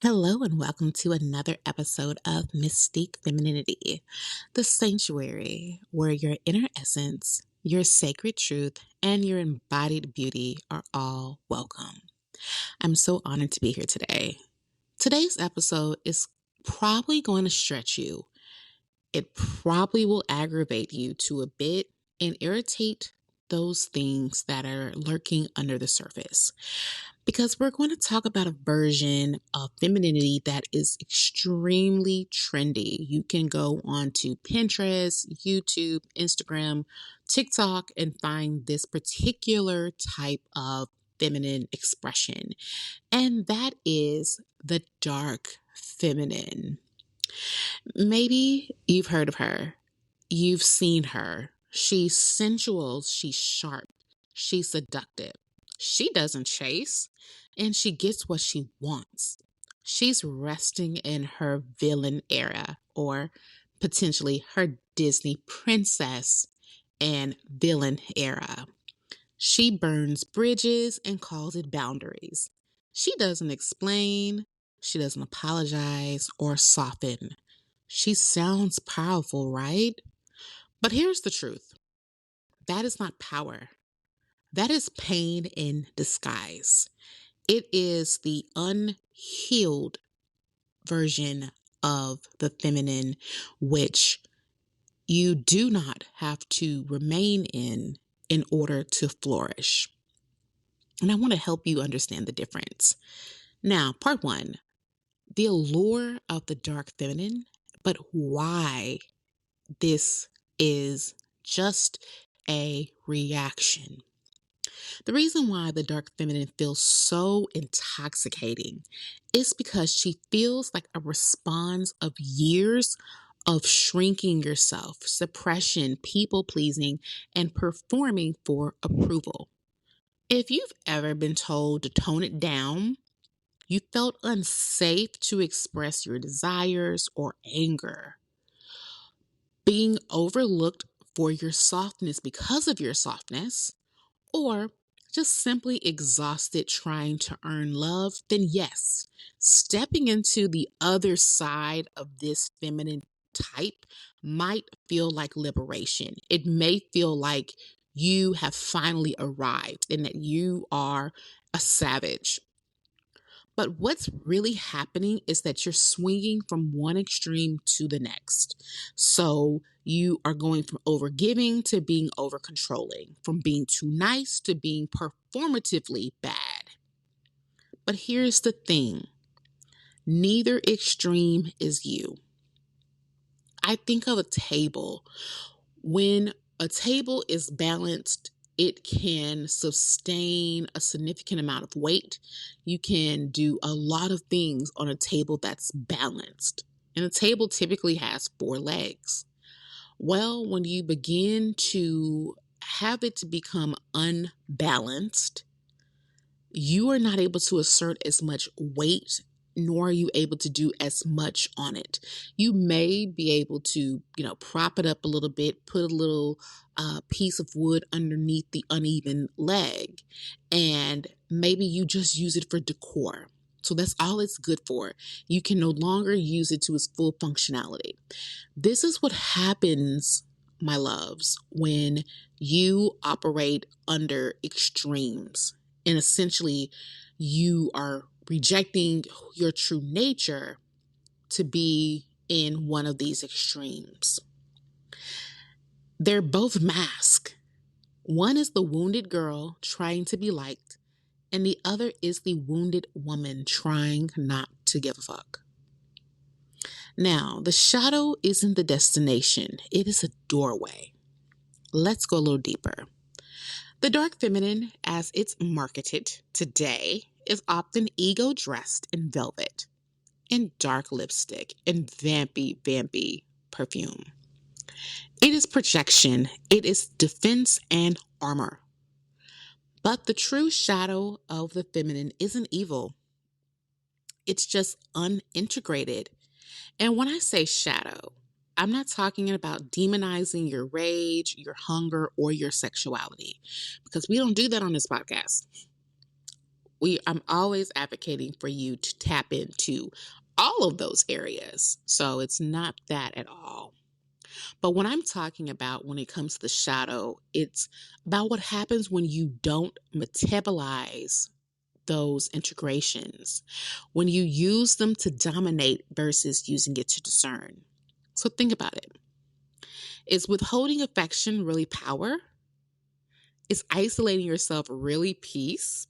Hello and welcome to another episode of Mystique Femininity, the sanctuary where your inner essence, your sacred truth, and your embodied beauty are all welcome. I'm so honored to be here today. Today's episode is probably going to stretch you. It probably will aggravate you to a bit and irritate those things that are lurking under the surface, because we're going to talk about a version of femininity that is extremely trendy. You can go on to Pinterest, YouTube, Instagram, TikTok, and find this particular type of feminine expression, and that is the dark feminine. Maybe you've heard of her. You've seen her. She's sensual. She's sharp. She's seductive. She doesn't chase, and she gets what she wants. She's resting in her villain era, or potentially her Disney princess and villain era. She burns bridges and calls it boundaries. She doesn't explain. She doesn't apologize or soften. She sounds powerful, right? But here's the truth. That is not power. That is pain in disguise. It is the unhealed version of the feminine, which you do not have to remain in order to flourish. And I want to help you understand the difference. Now, part one, the allure of the dark feminine, but why this is just a reaction. The reason why the dark feminine feels so intoxicating is because she feels like a response of years of shrinking yourself, suppression, people pleasing, and performing for approval. If you've ever been told to tone it down, you felt unsafe to express your desires or anger, being overlooked for your softness because of your softness, or just simply exhausted trying to earn love, then yes, stepping into the other side of this feminine type might feel like liberation. It may feel like you have finally arrived and that you are a savage. But what's really happening is that you're swinging from one extreme to the next. So you are going from over giving to being over controlling, from being too nice to being performatively bad. But here's the thing, neither extreme is you. I think of a table. When a table is balanced, it can sustain a significant amount of weight. You can do a lot of things on a table that's balanced. And a table typically has 4 legs. Well, when you begin to have it to become unbalanced, you are not able to assert as much weight, nor are you able to do as much on it. You may be able to, prop it up a little bit, put a little piece of wood underneath the uneven leg, and maybe you just use it for decor. So that's all it's good for. You can no longer use it to its full functionality. This is what happens, my loves, when you operate under extremes. And essentially, you are rejecting your true nature to be in one of these extremes. They're both masks. One is the wounded girl trying to be liked, and the other is the wounded woman trying not to give a fuck. Now, the shadow isn't the destination, it is a doorway. Let's go a little deeper. The dark feminine, as it's marketed today, is often ego dressed in velvet, in dark lipstick, and vampy perfume. It is projection, it is defense and armor. But the true shadow of the feminine isn't evil. It's just unintegrated. And when I say shadow, I'm not talking about demonizing your rage, your hunger, or your sexuality, because we don't do that on this podcast. I'm always advocating for you to tap into all of those areas. So it's not that at all. But what I'm talking about when it comes to the shadow, it's about what happens when you don't metabolize those integrations, when you use them to dominate versus using it to discern. So think about it. Is withholding affection really power? Is isolating yourself really peace?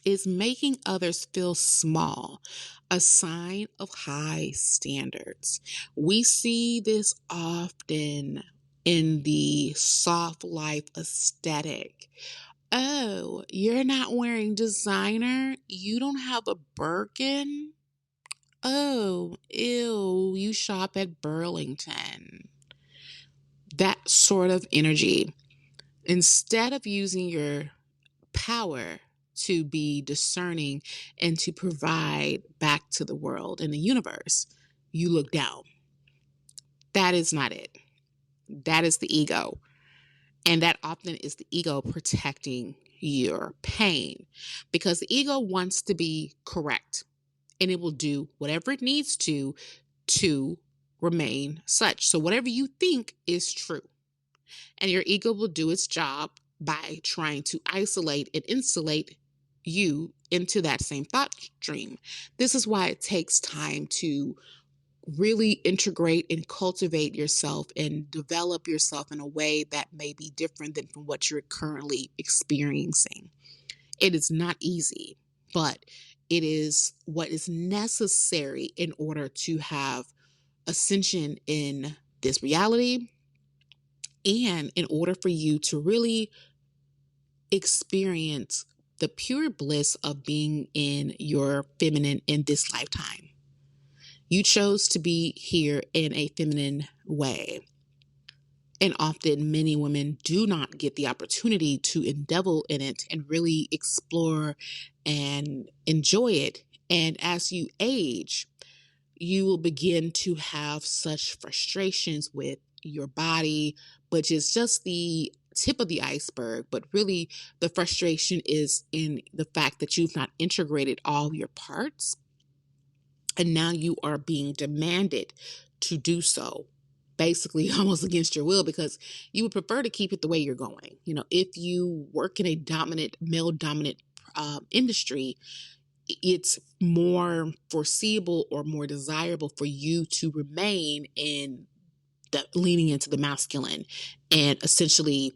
Is making others feel small a sign of high standards? We see this often in the soft life aesthetic. Oh, you're not wearing designer? You don't have a Birkin? Oh, ew, you shop at Burlington. That sort of energy. Instead of using your power to be discerning and to provide back to the world and the universe, you look down. That is not it. That is the ego. And that often is the ego protecting your pain because the ego wants to be correct and it will do whatever it needs to remain such. So whatever you think is true. And your ego will do its job by trying to isolate and insulate you into that same thought stream. This is why it takes time to really integrate and cultivate yourself and develop yourself in a way that may be different than from what you're currently experiencing. It is not easy, but it is what is necessary in order to have ascension in this reality and in order for you to really experience the pure bliss of being in your feminine in this lifetime. You chose to be here in a feminine way. And often many women do not get the opportunity to endeavor in it and really explore and enjoy it. And as you age, you will begin to have such frustrations with your body, which is just the tip of the iceberg. But really, the frustration is in the fact that you've not integrated all your parts. And now you are being demanded to do so, basically almost against your will, because you would prefer to keep it the way you're going. You know, if you work in a male dominant industry, it's more foreseeable or more desirable for you to remain in the leaning into the masculine and essentially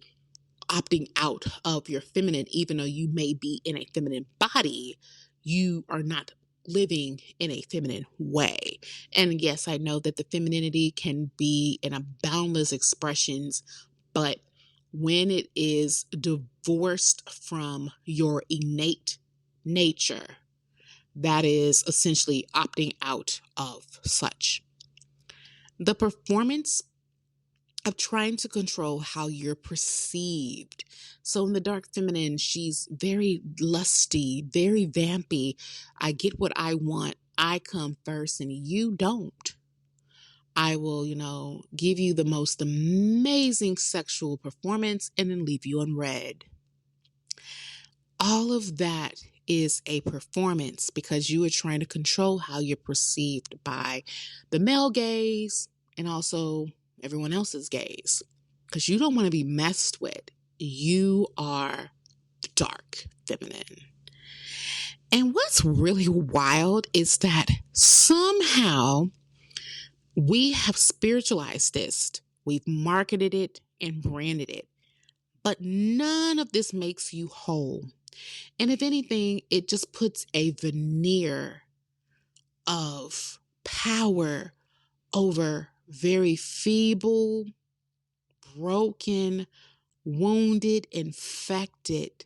opting out of your feminine. Even though you may be in a feminine body, you are not living in a feminine way. And yes, I know that the femininity can be in a boundless expressions, but when it is divorced from your innate nature, that is essentially opting out of such. The performance of trying to control how you're perceived. So in the dark feminine, she's very lusty, very vampy. I get what I want. I come first and you don't. I will, give you the most amazing sexual performance and then leave you unread. All of that is a performance because you are trying to control how you're perceived by the male gaze and also everyone else's gaze because you don't want to be messed with. You are dark feminine. And what's really wild is that somehow we have spiritualized this. We've marketed it and branded it. But none of this makes you whole. And if anything, it just puts a veneer of power over very feeble, broken, wounded, infected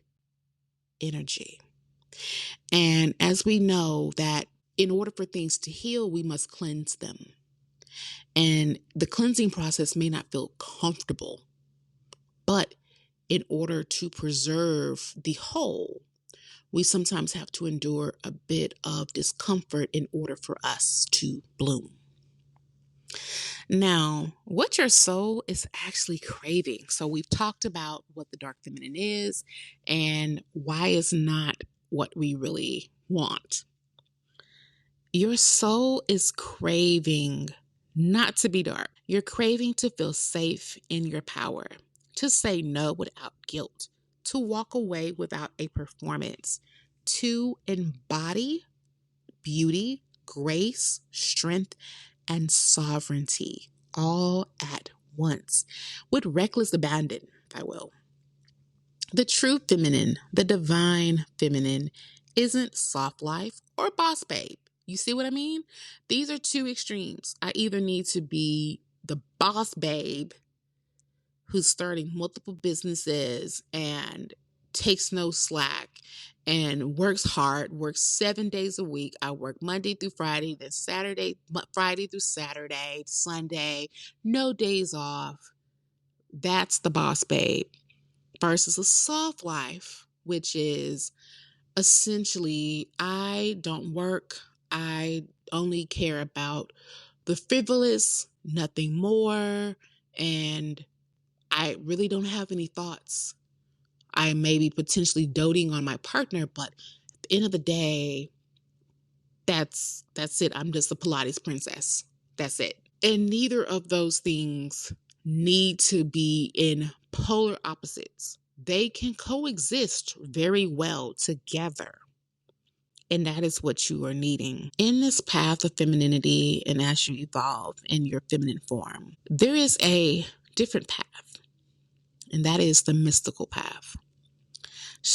energy. And as we know that in order for things to heal, we must cleanse them. And the cleansing process may not feel comfortable, but in order to preserve the whole, we sometimes have to endure a bit of discomfort in order for us to bloom. Now, what your soul is actually craving. So we've talked about what the dark feminine is and why it's not what we really want. Your soul is craving not to be dark. You're craving to feel safe in your power, to say no without guilt, to walk away without a performance, to embody beauty, grace, strength, and sovereignty all at once with reckless abandon, if I will. The true feminine, the divine feminine, isn't soft life or boss babe. You see what I mean? These are two extremes. I either need to be the boss babe who's starting multiple businesses and takes no slack and works hard, works 7 days a week. I work Monday through Friday, then Friday through Saturday, Sunday, no days off. That's the boss babe versus a soft life, which is essentially I don't work. I only care about the frivolous, nothing more. And I really don't have any thoughts. I may be potentially doting on my partner, but at the end of the day, that's it. I'm just a Pilates princess. That's it. And neither of those things need to be in polar opposites. They can coexist very well together. And that is what you are needing. In this path of femininity and as you evolve in your feminine form, there is a different path, and that is the mystical path.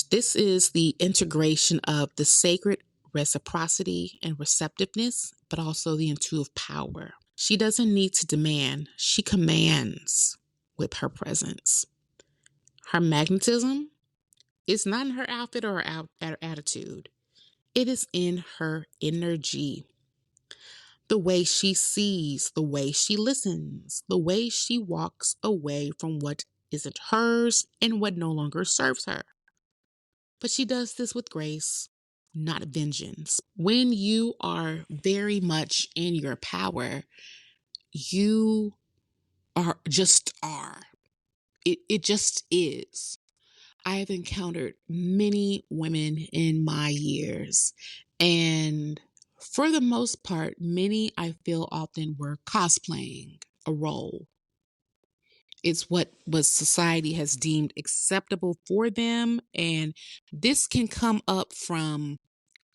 This is the integration of the sacred reciprocity and receptiveness, but also the intuitive power. She doesn't need to demand, she commands with her presence. Her magnetism is not in her outfit or her attitude. It is in her energy. The way she sees, the way she listens, the way she walks away from what isn't hers and what no longer serves her. But she does this with grace, not vengeance. When you are very much in your power, you are. It just is. I have encountered many women in my years, and for the most part, many I feel often were cosplaying a role. It's what society has deemed acceptable for them, and this can come up from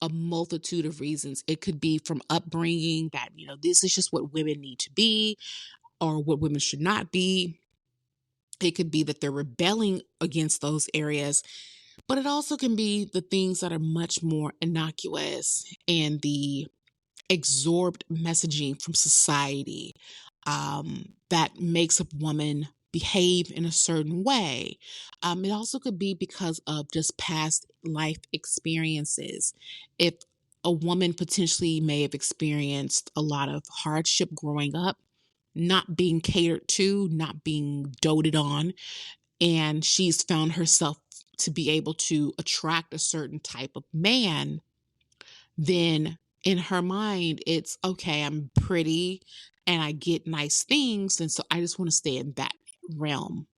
a multitude of reasons. It could be from upbringing that, this is just what women need to be or what women should not be. It could be that they're rebelling against those areas, but it also can be the things that are much more innocuous and the absorbed messaging from society that makes a woman behave in a certain way. It also could be because of just past life experiences. If a woman potentially may have experienced a lot of hardship growing up, not being catered to, not being doted on, and she's found herself to be able to attract a certain type of man, then in her mind, it's okay, I'm pretty and I get nice things. And so I just want to stay in that realm.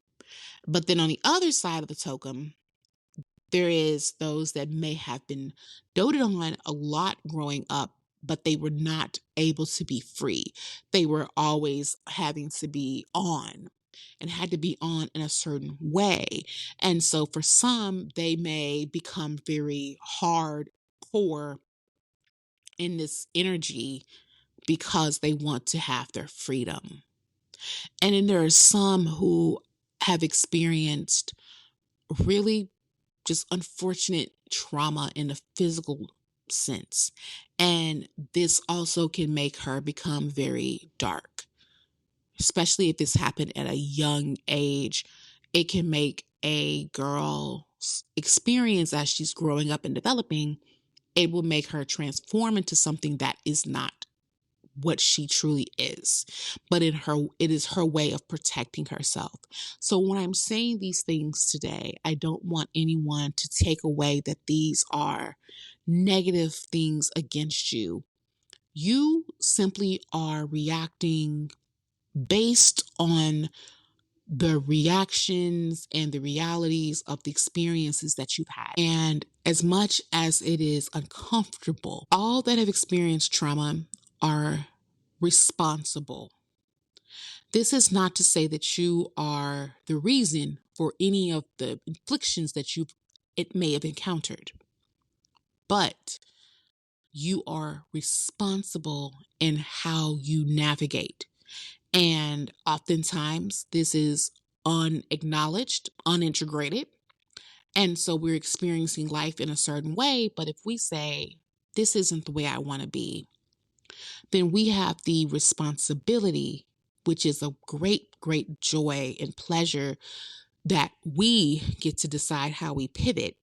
But then on the other side of the token, there is those that may have been doted on a lot growing up, but they were not able to be free. They were always having to be on and had to be on in a certain way. And so for some, they may become very hardcore in this energy because they want to have their freedom. And then there are some who have experienced really just unfortunate trauma in a physical sense. And this also can make her become very dark, especially if this happened at a young age. It can make a girl's experience as she's growing up and developing, it will make her transform into something that is not what she truly is, but it is her way of protecting herself. So when I'm saying these things today, I don't want anyone to take away that these are negative things against you. You simply are reacting based on the reactions and the realities of the experiences that you've had. And as much as it is uncomfortable, all that have experienced trauma are responsible. This is not to say that you are the reason for any of the inflictions that it may have encountered, but you are responsible in how you navigate. And oftentimes this is unacknowledged, unintegrated. And so we're experiencing life in a certain way. But if we say, this isn't the way I want to be, then we have the responsibility, which is a great, great joy and pleasure that we get to decide how we pivot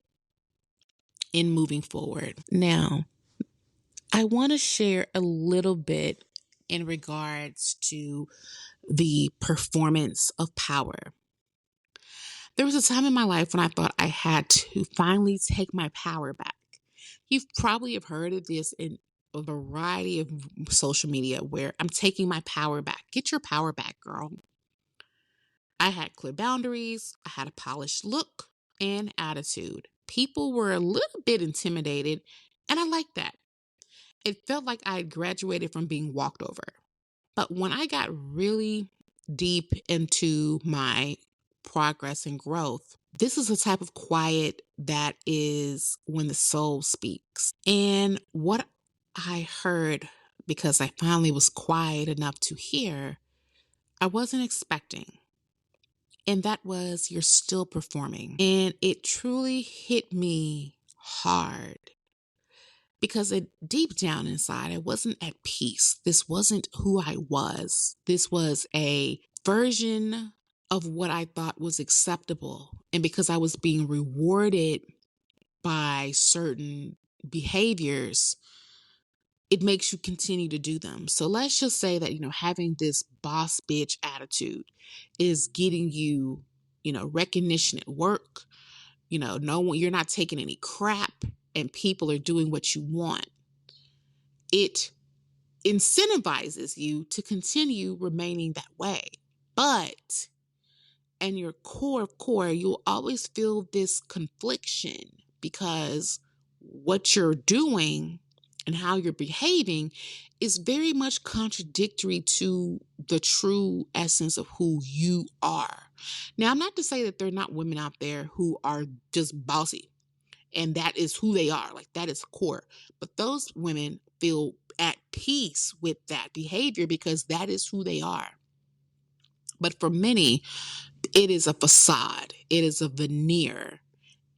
in moving forward. Now, I want to share a little bit in regards to the performance of power. There was a time in my life when I thought I had to finally take my power back. You've probably have heard of this in a variety of social media where I'm taking my power back. Get your power back, girl. I had clear boundaries. I had a polished look and attitude. People were a little bit intimidated, and I liked that. It felt like I had graduated from being walked over. But when I got really deep into my progress and growth, this is a type of quiet that is when the soul speaks. And what I heard, because I finally was quiet enough to hear, I wasn't expecting. And that was, you're still performing. And it truly hit me hard because deep down inside, I wasn't at peace. This wasn't who I was. This was a version of what I thought was acceptable. And because I was being rewarded by certain behaviors, it makes you continue to do them. So let's just say that, having this boss bitch attitude is getting you, recognition at work. No one, you're not taking any crap and people are doing what you want. It incentivizes you to continue remaining that way. But in your core of core, you'll always feel this confliction because what you're doing and how you're behaving is very much contradictory to the true essence of who you are. Now, I'm not to say that there are not women out there who are just bossy and that is who they are. Like, that is core. But those women feel at peace with that behavior because that is who they are. But for many, it is a facade. It is a veneer.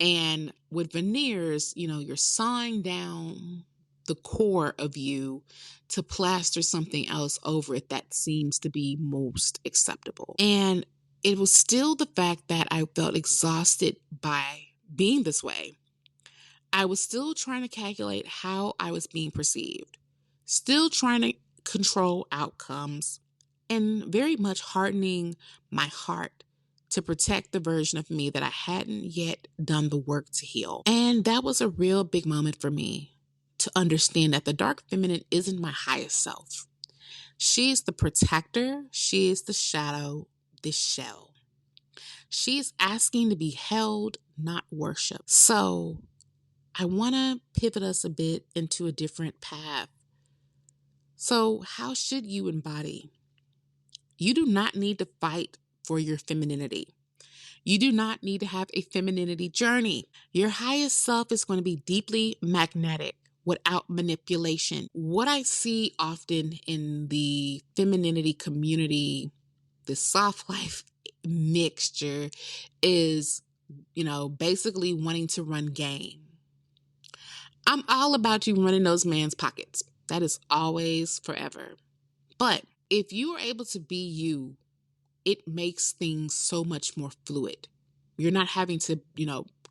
And with veneers, you're sawing down the core of you to plaster something else over it that seems to be most acceptable. And it was still the fact that I felt exhausted by being this way. I was still trying to calculate how I was being perceived, still trying to control outcomes, and very much hardening my heart to protect the version of me that I hadn't yet done the work to heal. And that was a real big moment for me to understand that the dark feminine isn't my highest self. She is the protector. She is the shadow, the shell. She is asking to be held, not worshipped. So I want to pivot us a bit into a different path. So how should you embody? You do not need to fight for your femininity. You do not need to have a femininity journey. Your highest self is going to be deeply magnetic without manipulation. What I see often in the femininity community, the soft life mixture, is, basically wanting to run game. I'm all about you running those man's pockets. That is always forever. But if you are able to be you, it makes things so much more fluid. You're not having to,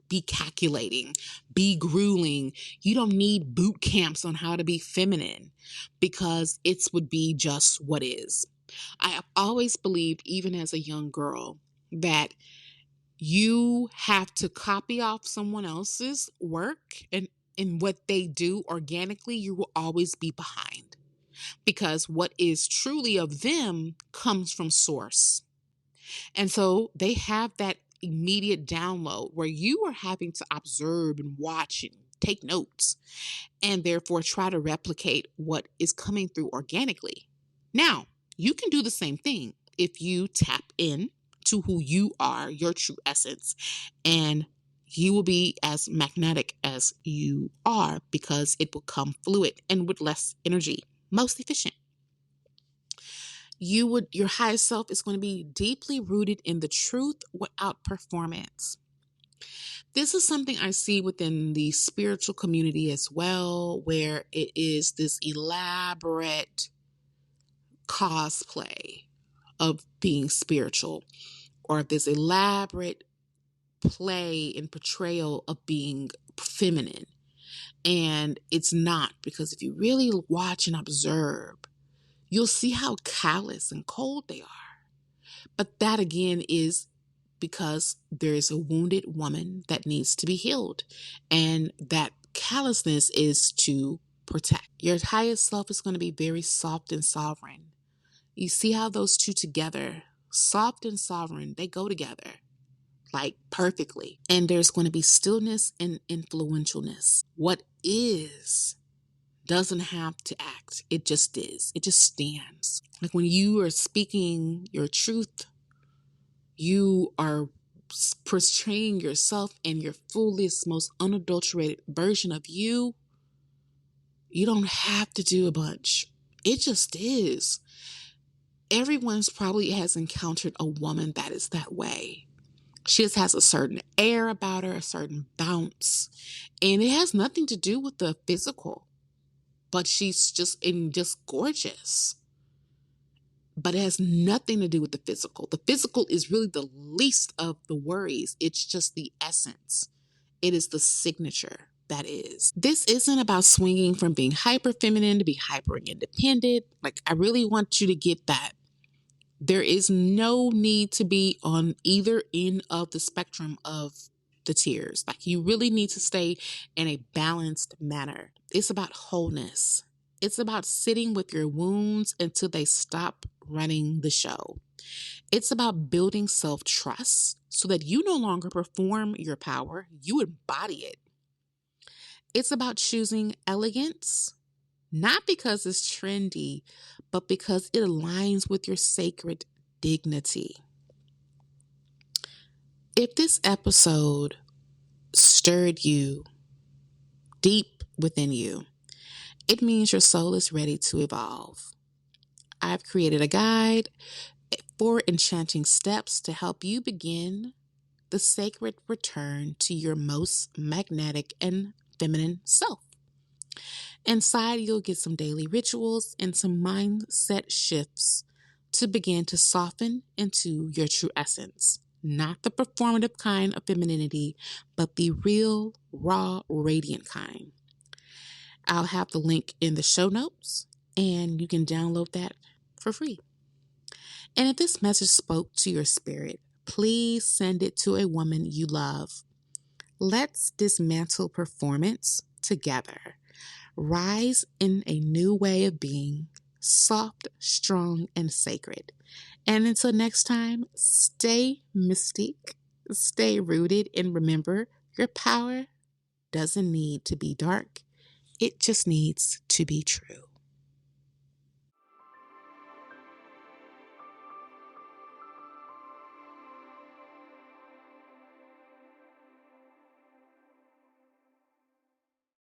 be calculating, be grueling. You don't need boot camps on how to be feminine because it would be just what is. I have always believed, even as a young girl, that you have to copy off someone else's work and in what they do organically, you will always be behind because what is truly of them comes from source. And so they have that immediate download where you are having to observe and watch and take notes and therefore try to replicate what is coming through organically. Now, you can do the same thing if you tap in to who you are, your true essence, and you will be as magnetic as you are because it will come fluid and with less energy, most efficient. Your highest self is going to be deeply rooted in the truth without performance. This is something I see within the spiritual community as well, where it is this elaborate cosplay of being spiritual, or this elaborate play and portrayal of being feminine. And it's not, because if you really watch and observe, you'll see how callous and cold they are. But that again is because there is a wounded woman that needs to be healed. And that callousness is to protect. Your highest self is going to be very soft and sovereign. You see how those two together, soft and sovereign, they go together like perfectly. And there's going to be stillness and influentialness. What is doesn't have to act. It just is. It just stands. Like when you are speaking your truth, you are portraying yourself in your fullest, most unadulterated version of you. You don't have to do a bunch. It just is. Everyone's probably has encountered a woman that is that way. She just has a certain air about her, a certain bounce, and it has nothing to do with the physical, but she's just gorgeous. But it has nothing to do with the physical. The physical is really the least of the worries. It's just the essence. It is the signature that is. This isn't about swinging from being hyper feminine to be hyper independent. Like, I really want you to get that. There is no need to be on either end of the spectrum of the tiers. Like, you really need to stay in a balanced manner. It's about wholeness. It's about sitting with your wounds until they stop running the show. It's about building self-trust so that you no longer perform your power, you embody it. It's about choosing elegance, not because it's trendy, but because it aligns with your sacred dignity. If this episode stirred you deep within you, it means your soul is ready to evolve. I've created a guide 4 enchanting steps to help you begin the sacred return to your most magnetic and feminine self. Inside, you'll get some daily rituals and some mindset shifts to begin to soften into your true essence. Not the performative kind of femininity, but the real, raw, radiant kind. I'll have the link in the show notes, and you can download that for free. And if this message spoke to your spirit, please send it to a woman you love. Let's dismantle performance together. Rise in a new way of being, soft, strong, and sacred. And until next time, stay mystique, stay rooted, and remember, your power doesn't need to be dark. It just needs to be true.